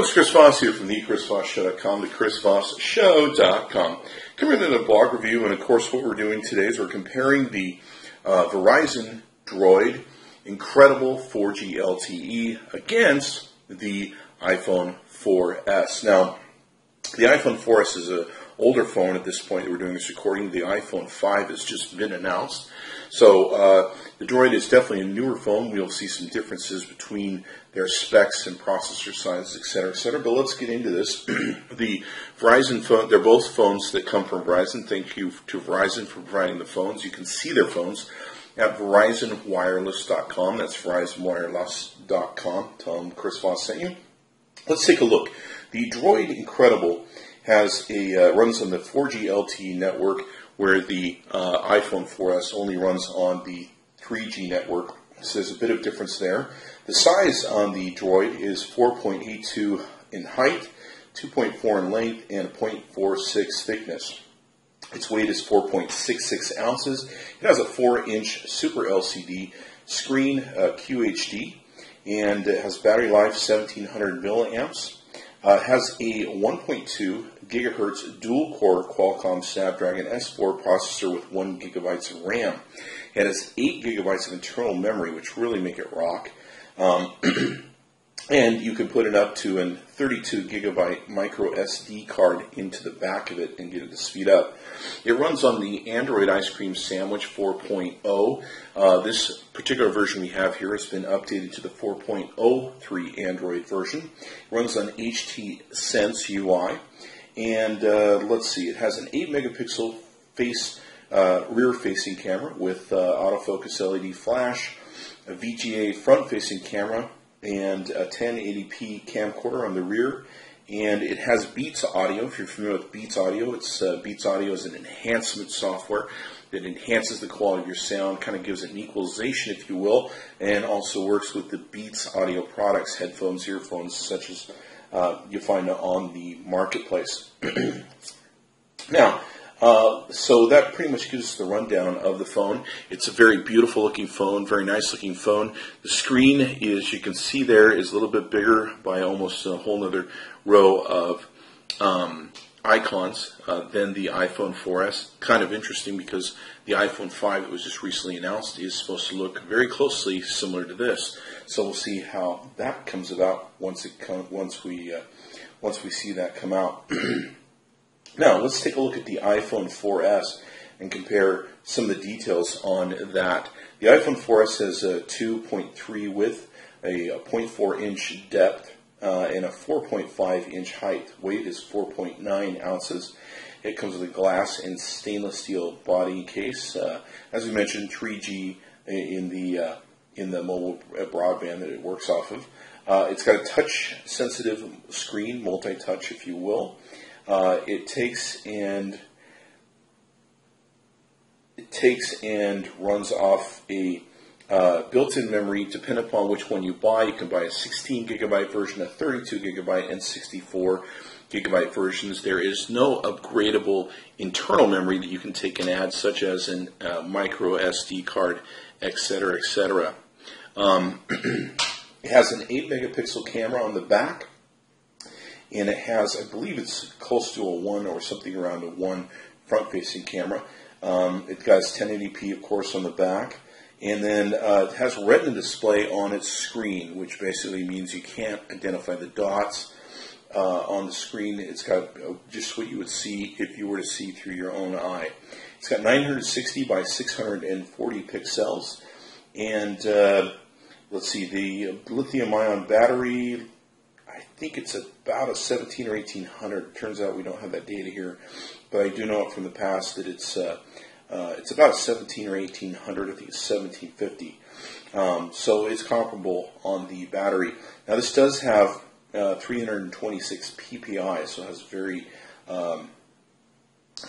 it's Chris Voss here from the chrisvossshow.com, the chrisvossshow.com. Coming in a blog review, and of course what we're doing today is we're comparing the Verizon Droid Incredible 4G LTE against the iPhone 4S. Now, the iPhone 4S is an older phone at this point that we're doing this recording. The iPhone 5 has just been announced. So the Droid is definitely a newer phone. We'll see some differences between their specs and processor sizes, etc., etc. But let's get into this. The Verizon phone, they're both phones that come from Verizon. Thank you to Verizon for providing the phones. You can see their phones at VerizonWireless.com. That's VerizonWireless.com. Tell them Chris Voss sent you. Let's take a look. The Droid Incredible has runs on the 4G LTE network, where the iPhone 4S only runs on the 3G network. So there's a bit of difference there. The size on the Droid is 4.82 in height, 2.4 in length, and 0.46 thickness. Its weight is 4.66 ounces. It has a 4-inch Super LCD screen, QHD, and it has battery life 1700 milliamps. It has a 1.2 gigahertz dual-core Qualcomm Snapdragon S4 processor with 1 gigabytes of RAM. It has 8 gigabytes of internal memory, which really make it rock. And you can put it up to a 32 gigabyte micro SD card into the back of it and get it to speed up. It runs on the Android Ice Cream Sandwich 4.0. This particular version we have here has been updated to the 4.03 Android version. It runs on HTC Sense UI. And let's see, it has an 8 megapixel rear-facing camera with autofocus LED flash, a VGA front-facing camera, and a 1080p camcorder on the rear. And it has Beats Audio. If you're familiar with Beats Audio, Beats Audio is an enhancement software that enhances the quality of your sound, kind of gives it an equalization, if you will, and also works with the Beats Audio products, headphones, earphones, such as you find on the marketplace. Now, so that pretty much gives us the rundown of the phone. It's a very beautiful looking phone, very nice looking phone. The screen, as you can see there, is a little bit bigger by almost a whole other row of icons than the iPhone 4S. Kind of interesting because the iPhone 5 that was just recently announced is supposed to look very closely similar to this. So we'll see how that comes about once we see that come out. Now, let's take a look at the iPhone 4S and compare some of the details on that. The iPhone 4S has a 2.3 width, a 0.4 inch depth, and a 4.5 inch height. Weight is 4.9 ounces. It comes with a glass and stainless steel body case. As we mentioned, 3G in the mobile broadband that it works off of. It's got a touch-sensitive screen, multi-touch, if you will. It takes and runs off a built-in memory. Depending upon which one you buy, you can buy a 16 gigabyte version, a 32 gigabyte, and 64 gigabyte versions. There is no upgradable internal memory that you can take and add, such as a micro SD card, etc., etc. It has an 8 megapixel camera on the back. And it has, I believe it's close to a 1 or something around a 1 front-facing camera. It has 1080p, of course, on the back. And then it has Retina display on its screen, which basically means you can't identify the dots on the screen. It's got just what you would see if you were to see through your own eye. It's got 960 by 640 pixels. And let's see, the lithium-ion battery, I think it's about a 17 or 1800. Turns out we don't have that data here, but I do know it from the past that it's about a 17 or 1800. I think it's 1750. So it's comparable on the battery. Now this does have 326 ppi, so it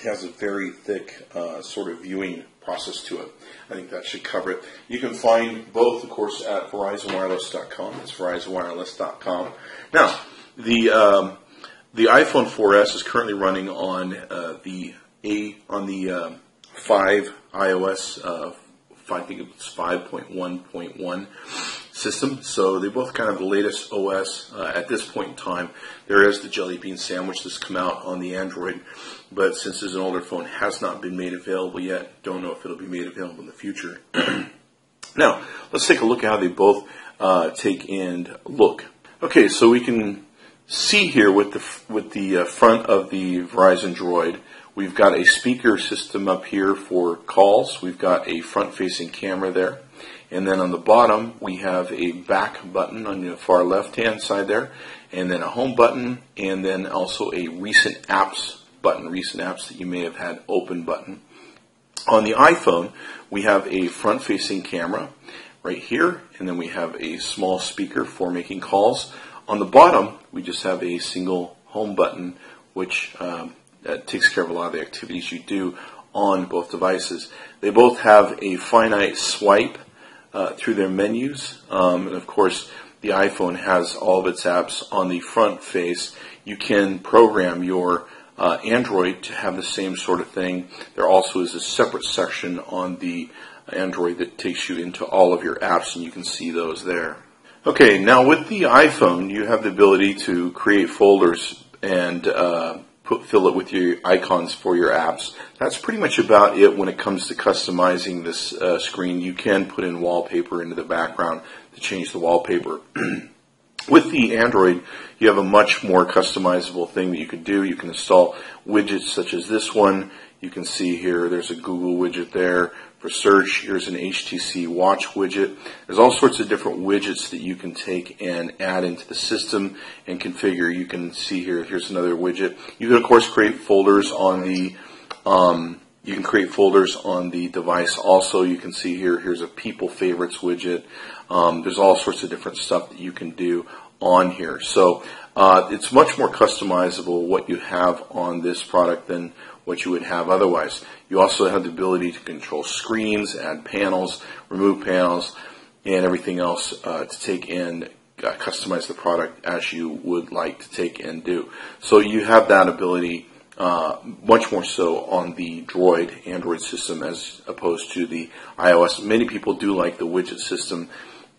has a very thick sort of viewing process to it. I think that should cover it. You can find both, of course, at VerizonWireless.com. It's VerizonWireless.com. Now, the iPhone 4S is currently running on the 5 iOS. I think it's 5.1.1. system, so they both kind of the latest OS at this point in time. There is the Jelly Bean sandwich that's come out on the Android, but since it's an older phone, has not been made available yet. Don't know if it'll be made available in the future. Now, let's take a look at how they both take and look. Okay, so we can see here with the front of the Verizon Droid, we've got a speaker system up here for calls. We've got a front-facing camera there. And then on the bottom, we have a back button on the far left-hand side there, and then a home button, and then also a recent apps button, recent apps that you may have had open button. On the iPhone, we have a front-facing camera right here, and then we have a small speaker for making calls. On the bottom, we just have a single home button, which takes care of a lot of the activities you do on both devices. They both have a finite swipe through their menus, and of course the iPhone has all of its apps on the front face. You can program your Android to have the same sort of thing. There also is a separate section on the Android that takes you into all of your apps, and you can see those there. Okay, now with the iPhone, you have the ability to create folders and fill it with your icons for your apps. That's pretty much about it when it comes to customizing this screen. You can put in wallpaper into the background to change the wallpaper. With the Android, you have a much more customizable thing that you can do. You can install widgets such as this one. You can see here there's a Google widget there. For search, here's an HTC Watch widget. There's all sorts of different widgets that you can take and add into the system and configure. You can see here's another widget. You can of course create folders on the device. Also, you can see here's a people favorites widget. There's all sorts of different stuff that you can do on here. So it's much more customizable what you have on this product than what you would have otherwise. You also have the ability to control screens, add panels, remove panels, and everything else to take and customize the product as you would like to take and do. So you have that ability much more so on the Droid Android system as opposed to the iOS. Many people do like the widget system,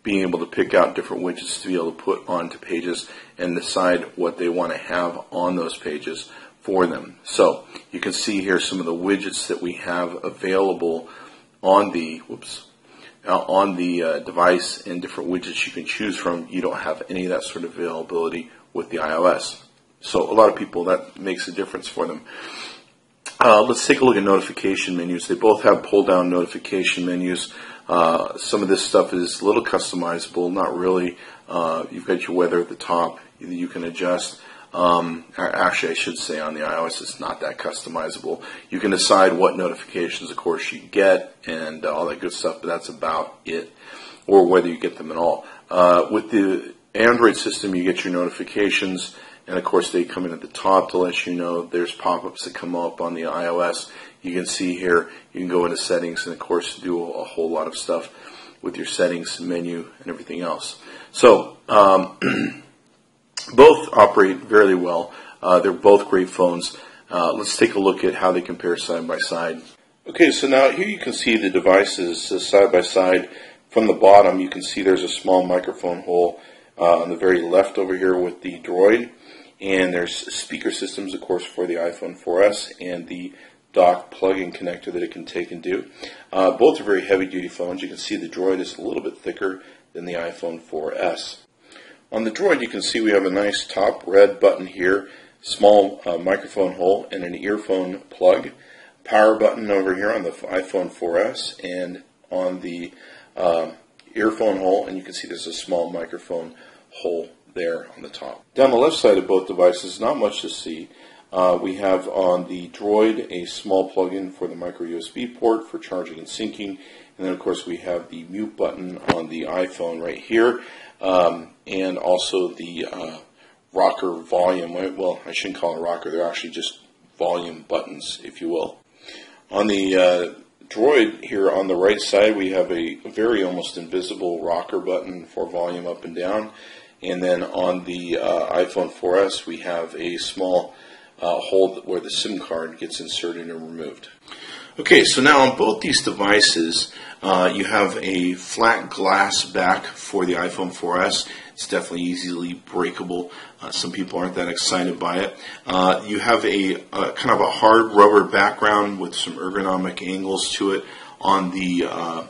being able to pick out different widgets to be able to put onto pages and decide what they want to have on those pages for them. So you can see here some of the widgets that we have available on the device, and different widgets you can choose from. You don't have any of that sort of availability with the iOS. So a lot of people, that makes a difference for them. Let's take a look at notification menus. They both have pull-down notification menus. Some of this stuff is a little customizable, not really. You've got your weather at the top that you can adjust. Actually, I should say on the iOS it's not that customizable. You can decide what notifications, of course, you get and all that good stuff, but that's about it, or whether you get them at all. With the Android system, you get your notifications, and of course they come in at the top to let you know. There's pop-ups that come up on the iOS. You can see here, you can go into settings and of course do a whole lot of stuff with your settings menu and everything else. So both operate very well. They're both great phones. Let's take a look at how they compare side by side. Okay, so now here you can see the devices side by side. From the bottom, you can see there's a small microphone hole on the very left over here with the Droid. And there's speaker systems, of course, for the iPhone 4S and the dock plug-in connector that it can take and do. Both are very heavy-duty phones. You can see the Droid is a little bit thicker than the iPhone 4S. On the Droid, you can see we have a nice top red button here, small microphone hole, and an earphone plug. Power button over here on the iPhone 4S and on the earphone hole, and you can see there's a small microphone hole there on the top. Down the left side of both devices, not much to see. We have on the Droid a small plug-in for the micro USB port for charging and syncing, and then of course we have the mute button on the iPhone right here, and also the rocker volume. Well, I shouldn't call it a rocker, they're actually just volume buttons, if you will. On the Droid here on the right side, we have a very almost invisible rocker button for volume up and down. And then on the iPhone 4S, we have a small hole where the SIM card gets inserted and removed. Okay, so now on both these devices, You have a flat glass back for the iPhone 4S. It's definitely easily breakable. Some people aren't that excited by it. You have a kind of a hard rubber background with some ergonomic angles to it on the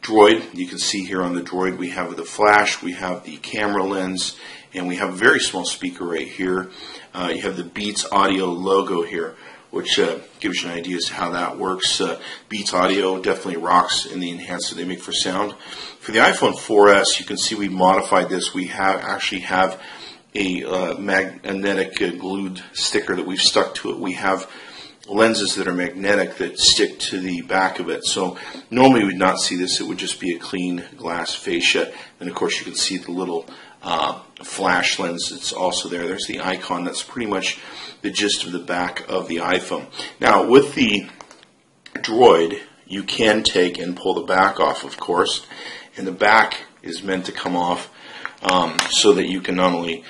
Droid. You can see here on the Droid we have the flash, we have the camera lens, and we have a very small speaker right here. You have the Beats Audio logo here, which gives you an idea as to how that works. Beats Audio definitely rocks in the enhancer they make for sound. For the iPhone 4S, you can see we modified this. We actually have a magnetic glued sticker that we've stuck to it. We have lenses that are magnetic that stick to the back of it. So normally we'd not see this. It would just be a clean glass fascia. And of course you can see the little flash lens that's also there. There's the icon. That's pretty much the gist of the back of the iPhone. Now with the Droid, you can take and pull the back off, of course. And the back is meant to come off so that you can not only,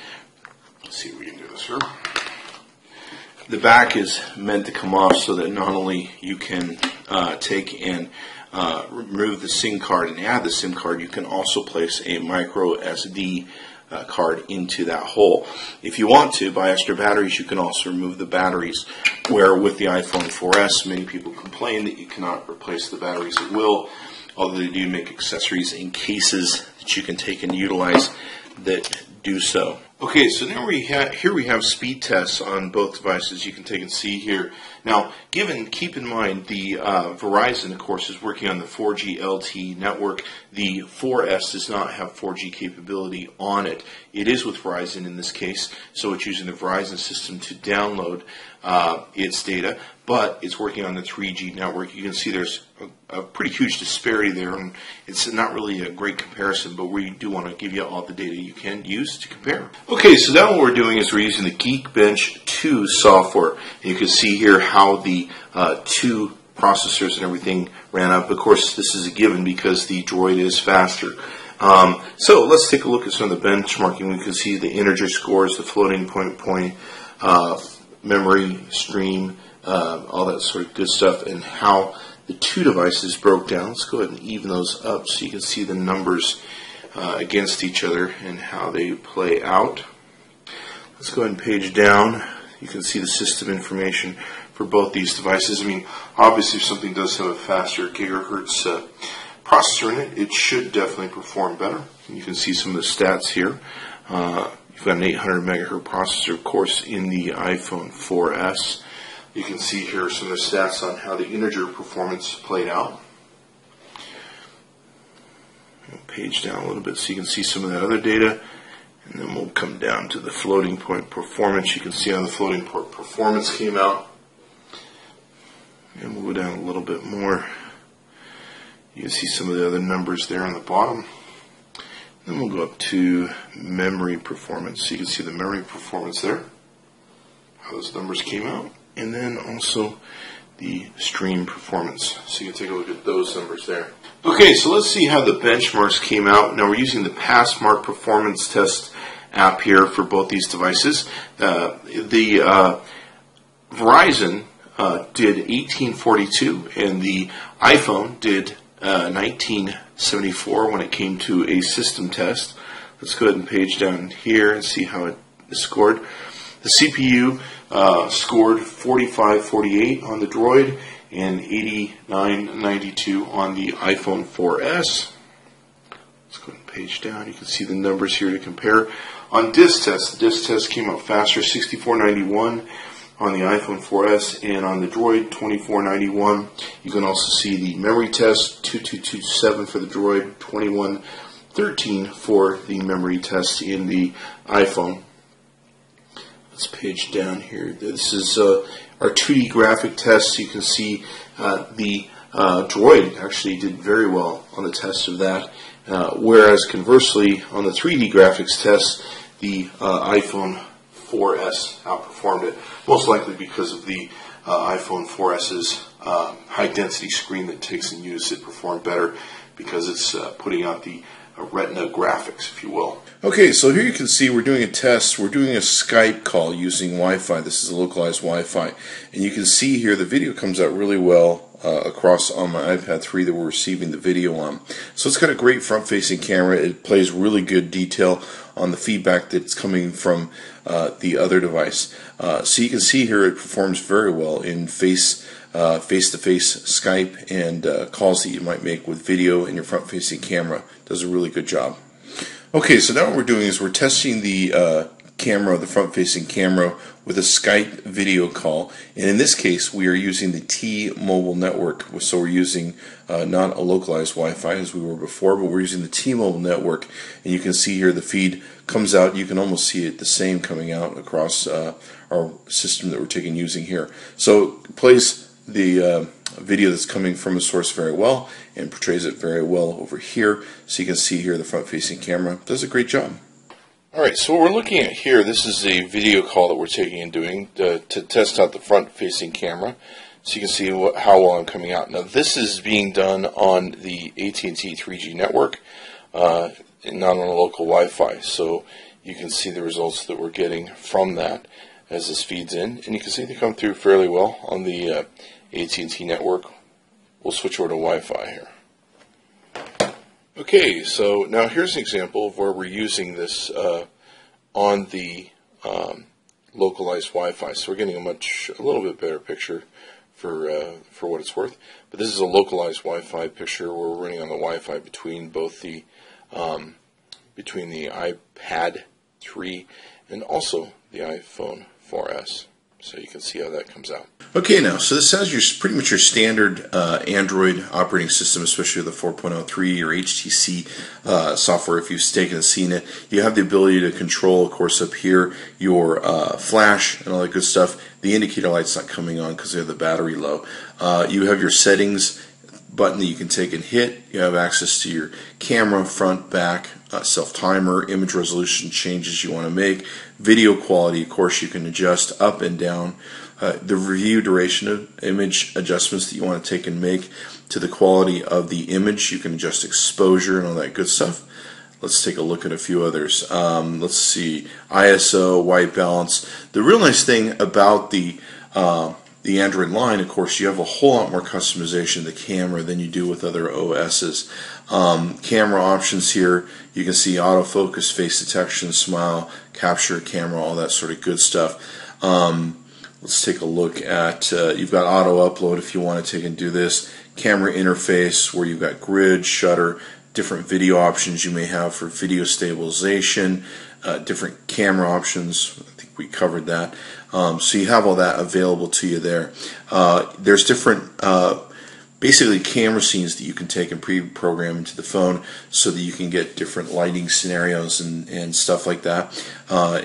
let's see if we can do this here. The back is meant to come off so that not only you can take and remove the SIM card and add the SIM card, you can also place a micro SD card into that hole. If you want to buy extra batteries, you can also remove the batteries, where with the iPhone 4S, many people complain that you cannot replace the batteries at will, although they do make accessories and cases that you can take and utilize that do so. Okay, so now here we have speed tests on both devices. You can take and see here. Now, keep in mind the Verizon, of course, is working on the 4G LTE network. The 4S does not have 4G capability on it. It is with Verizon in this case, so it's using the Verizon system to download its data, but it's working on the 3G network. You can see there's a pretty huge disparity there, and it's not really a great comparison, but we do want to give you all the data you can use to compare. Okay, so now what we're doing is we're using the Geekbench 2 software, and you can see here how the two processors and everything ran up. Of course, this is a given because the Droid is faster. So let's take a look at some of the benchmarking. We can see the integer scores, the floating point, memory, stream, all that sort of good stuff, and how the two devices broke down. Let's go ahead and even those up so you can see the numbers against each other and how they play out. Let's go ahead and page down. You can see the system information for both these devices. I mean, obviously if something does have a faster gigahertz processor in it, it should definitely perform better. And you can see some of the stats here. You've got an 800 megahertz processor, of course, in the iPhone 4S. You can see here some of the stats on how the integer performance played out. We'll page down a little bit so you can see some of that other data. And then we'll come down to the floating point performance. You can see how the floating point performance came out. And we'll go down a little bit more. You can see some of the other numbers there on the bottom. Then we'll go up to memory performance. So you can see the memory performance there, how those numbers came out. And then also the stream performance. So you can take a look at those numbers there. Okay, so let's see how the benchmarks came out. Now we're using the Passmark Performance Test app here for both these devices. The Verizon did 1842 and the iPhone did 1974 when it came to a system test. Let's go ahead and page down here and see how it scored. The CPU scored 4548 on the Droid and 8992 on the iPhone 4S. Let's go ahead and page down. You can see the numbers here to compare. On disk test, the disk test came out faster, 6491 on the iPhone 4S, and on the Droid, 2491. You can also see the memory test, 2227 for the Droid, 2113 for the memory test in the iPhone. Let's page down here. This is our 2D graphic test. You can see the Droid actually did very well on the test of that, whereas conversely on the 3D graphics test, the iPhone 4S outperformed it, most likely because of the iPhone 4S's high density screen that takes and uses it performed better because it's putting out the retina graphics, if you will. Okay, so here you can see we're doing a test. We're doing a Skype call using Wi-Fi. This is a localized Wi-Fi. And you can see here the video comes out really well. across on my iPad 3 that we're receiving the video on. So it's got a great front-facing camera. It plays really good detail on the feedback that's coming from the other device. So you can see here it performs very well in face-to-face Skype and calls that you might make with video in your front-facing camera. It does a really good job. Okay, so now what we're doing is we're testing the camera, the front-facing camera, with a Skype video call, and in this case we are using the T-Mobile network. So we're using not a localized Wi-Fi as we were before, but we're using the T-Mobile network, and you can see here the feed comes out. You can almost see it the same coming out across our system that we're using here. So it plays the video that's coming from a source very well and portrays it very well over here. So you can see here the front-facing camera does a great job. Alright, so what we're looking at here, this is a video call that we're taking and doing to test out the front-facing camera, so you can see how well I'm coming out. Now this is being done on the AT&T 3G network, and not on a local Wi-Fi, so you can see the results that we're getting from that as this feeds in, and you can see they come through fairly well on the AT&T network. We'll switch over to Wi-Fi here. Okay, so now here's an example of where we're using this on the localized Wi-Fi. So we're getting a little bit better picture for what it's worth. But this is a localized Wi-Fi picture where we're running on the Wi-Fi between both the iPad 3 and also the iPhone 4S. So you can see how that comes out. Okay, now, so this has pretty much your standard Android operating system, especially the 4.03 or HTC software. If you've taken and seen it, you have the ability to control, of course, up here your flash and all that good stuff. The indicator light's not coming on because they have the battery low. You have your settings button that you can take and hit. You have access to your camera, front, back, self-timer, image resolution changes you want to make, video quality, of course, you can adjust up and down, the review duration of image adjustments that you want to take and make to the quality of the image. You can adjust exposure and all that good stuff. Let's take a look at a few others. Let's see, ISO, white balance. The real nice thing about the Android line, of course, you have a whole lot more customization of the camera than you do with other OSs. Camera options here, you can see autofocus, face detection, smile, capture camera, all that sort of good stuff. Let's take a look at, you've got auto upload if you want to take and do this. Camera interface where you've got grid, shutter, different video options you may have for video stabilization, different camera options. I think we covered that. So you have all that available to you there. There's different basically camera scenes that you can take and pre-program into the phone so that you can get different lighting scenarios and stuff like that.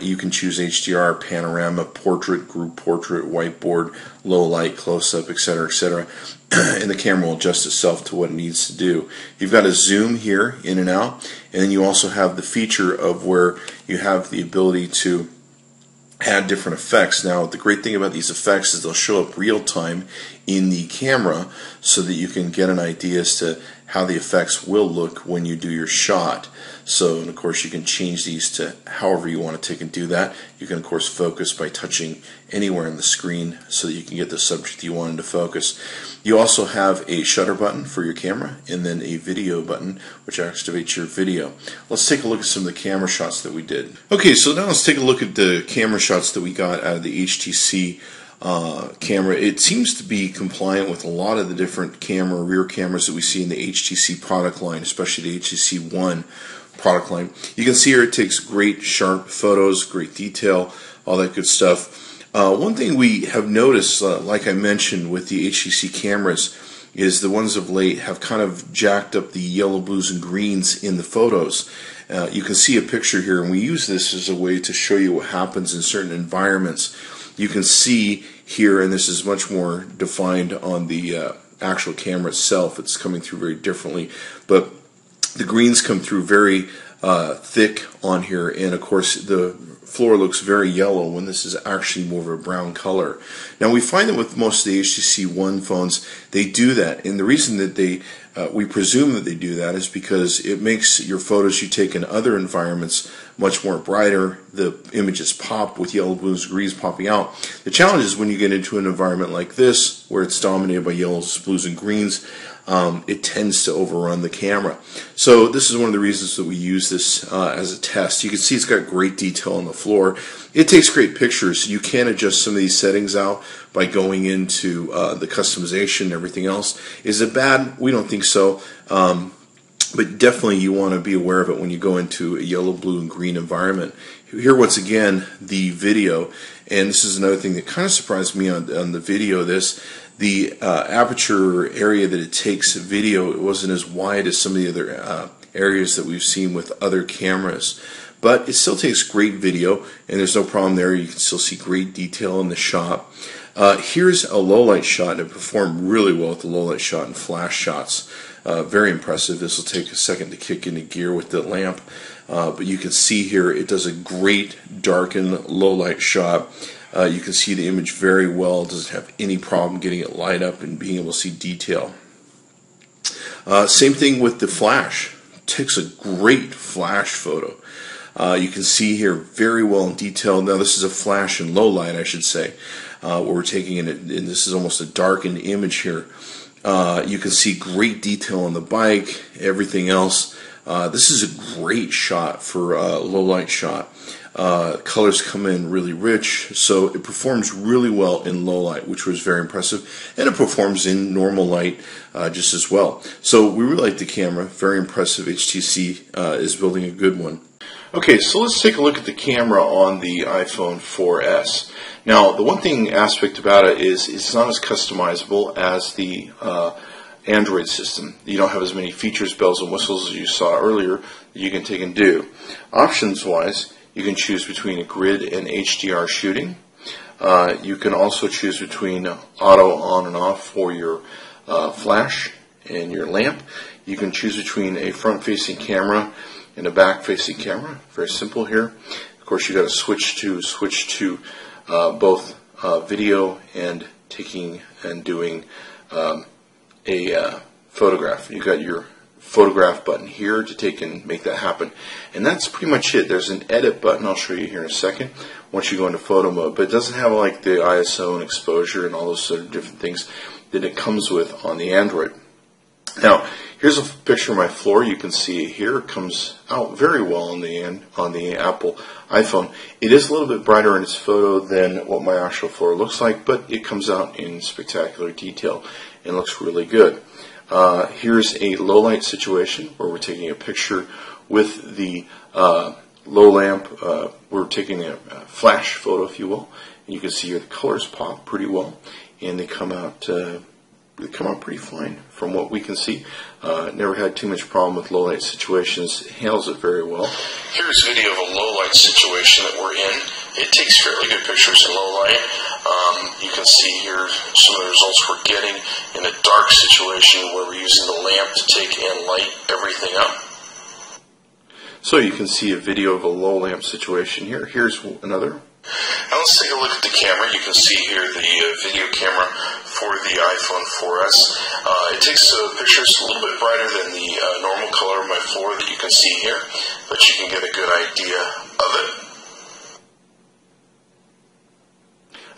You can choose HDR, panorama, portrait, group portrait, whiteboard, low light, close-up, etc., etc. And the camera will adjust itself to what it needs to do. You've got a zoom here, in and out, and then you also have the feature of where you have the ability to add different effects. Now, the great thing about these effects is they'll show up real time in the camera so that you can get an idea as to how the effects will look when you do your shot. So, and of course, you can change these to however you want to take and do that. You can, of course, focus by touching anywhere on the screen so that you can get the subject you want to focus. You also have a shutter button for your camera and then a video button which activates your video. Let's take a look at some of the camera shots that we did. Okay, so now let's take a look at the camera shots that we got out of the HTC camera. It seems to be compliant with a lot of the different rear cameras that we see in the HTC product line, especially the HTC One product line. You can see here it takes great sharp photos, great detail, all that good stuff. One thing we have noticed, like I mentioned with the HTC cameras, is the ones of late have kind of jacked up the yellow, blues, and greens in the photos. You can see a picture here, and we use this as a way to show you what happens in certain environments. You can see here, and this is much more defined on the actual camera itself, it's coming through very differently, but the greens come through very thick on here, and of course the floor looks very yellow when this is actually more of a brown color. Now we find that with most of the HTC One phones they do that, and the reason that we presume that they do that is because it makes your photos you take in other environments much more brighter. The images pop with yellow, blues, greens popping out. The challenge is when you get into an environment like this, where it's dominated by yellows, blues, and greens, it tends to overrun the camera. So this is one of the reasons that we use this as a test. You can see it's got great detail on the floor. It takes great pictures. You can adjust some of these settings out by going into the customization and everything else. Is it bad? We don't think so. But definitely you want to be aware of it when you go into a yellow, blue, and green environment. Here, once again, the video, and this is another thing that kind of surprised me on the video. The aperture area that it takes video, it wasn't as wide as some of the other areas that we've seen with other cameras. But it still takes great video, and there's no problem there. You can still see great detail in the shot. Here's a low light shot, and it performed really well with the low light shot and flash shots. Very impressive. This will take a second to kick into gear with the lamp, but you can see here it does a great darken low light shot. You can see the image very well. It doesn't have any problem getting it light up and being able to see detail. Same thing with the flash. It takes a great flash photo. You can see here very well in detail. Now this is a flash in low light, I should say, where we're taking it, and this is almost a darkened image here. You can see great detail on the bike, everything else. This is a great shot for a low light shot. Colors come in really rich, so it performs really well in low light, which was very impressive, and it performs in normal light just as well. So we really like the camera. Very impressive. HTC is building a good one. Okay, so let's take a look at the camera on the iPhone 4S. Now, the one thing aspect about it is it's not as customizable as the Android system. You don't have as many features, bells and whistles as you saw earlier that you can take and do. Options-wise, you can choose between a grid and HDR shooting. You can also choose between auto on and off for your flash and your lamp. You can choose between a front-facing camera and a back-facing camera. Very simple here. Of course, you got to switch to both video and taking and doing a photograph. You got your photograph button here to take and make that happen, and that's pretty much it. There's an edit button I'll show you here in a second once you go into photo mode, but it doesn't have like the ISO and exposure and all those sort of different things that it comes with on the Android. Now, here's a picture of my floor. You can see it here. It comes out very well on the Apple iPhone. It is a little bit brighter in its photo than what my actual floor looks like, but it comes out in spectacular detail and looks really good. Here's a low light situation where we're taking a picture with the low lamp. We're taking a flash photo, if you will, and you can see here the colors pop pretty well, and they come out pretty fine from what we can see. Never had too much problem with low light situations. It handles it very well. Here's a video of a low light situation that we're in. It takes fairly good pictures in low light. You can see here some of the results we're getting in a dark situation where we're using the lamp to take and light everything up. So you can see a video of a low lamp situation here. Here's another. Now let's take a look at the camera. You can see here the video camera for the iPhone 4S. It takes pictures a little bit brighter than the normal color of my floor that you can see here, but you can get a good idea of it.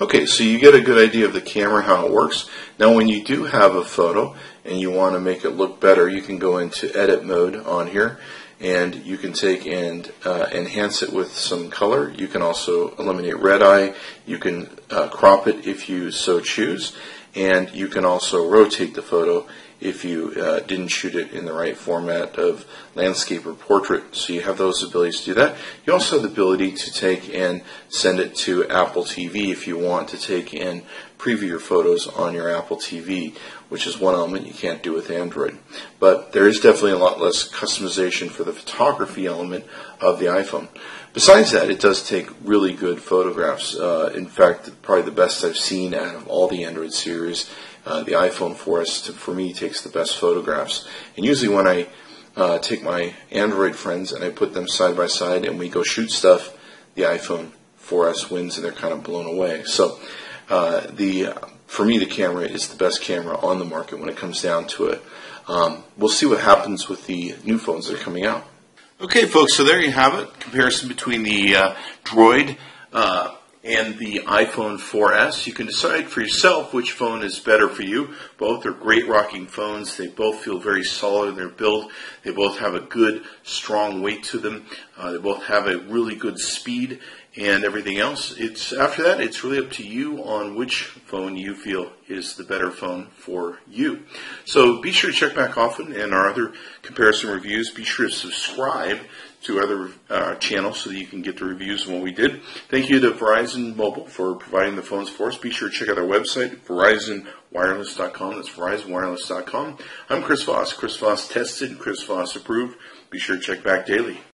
Okay, so you get a good idea of the camera, how it works. Now when you do have a photo and you want to make it look better, you can go into edit mode on here, and you can take and enhance it with some color. You can also eliminate red eye. You can crop it if you so choose, and you can also rotate the photo if you didn't shoot it in the right format of landscape or portrait. So you have those abilities to do that. You also have the ability to take and send it to Apple TV if you want to take and preview your photos on your Apple TV, which is one element you can't do with Android. But there is definitely a lot less customization for the photography element of the iPhone. Besides that, it does take really good photographs. In fact, probably the best I've seen out of all the Android series. The iPhone 4S, for me, takes the best photographs. And usually when I take my Android friends and I put them side by side and we go shoot stuff, the iPhone 4S wins and they're kind of blown away. So for me, the camera is the best camera on the market when it comes down to it. We'll see what happens with the new phones that are coming out. Okay, folks, so there you have it. Comparison between the Droid and the iPhone 4S. You can decide for yourself which phone is better for you. Both are great rocking phones. They both feel very solid in their build. They both have a good, strong weight to them. They both have a really good speed and everything else. After that, it's really up to you on which phone you feel is the better phone for you. So be sure to check back often in our other comparison reviews. Be sure to subscribe to other channels so that you can get the reviews of what we did. Thank you to Verizon Mobile for providing the phones for us. Be sure to check out our website, verizonwireless.com. That's verizonwireless.com. I'm Chris Voss. Chris Voss tested, Chris Voss approved. Be sure to check back daily.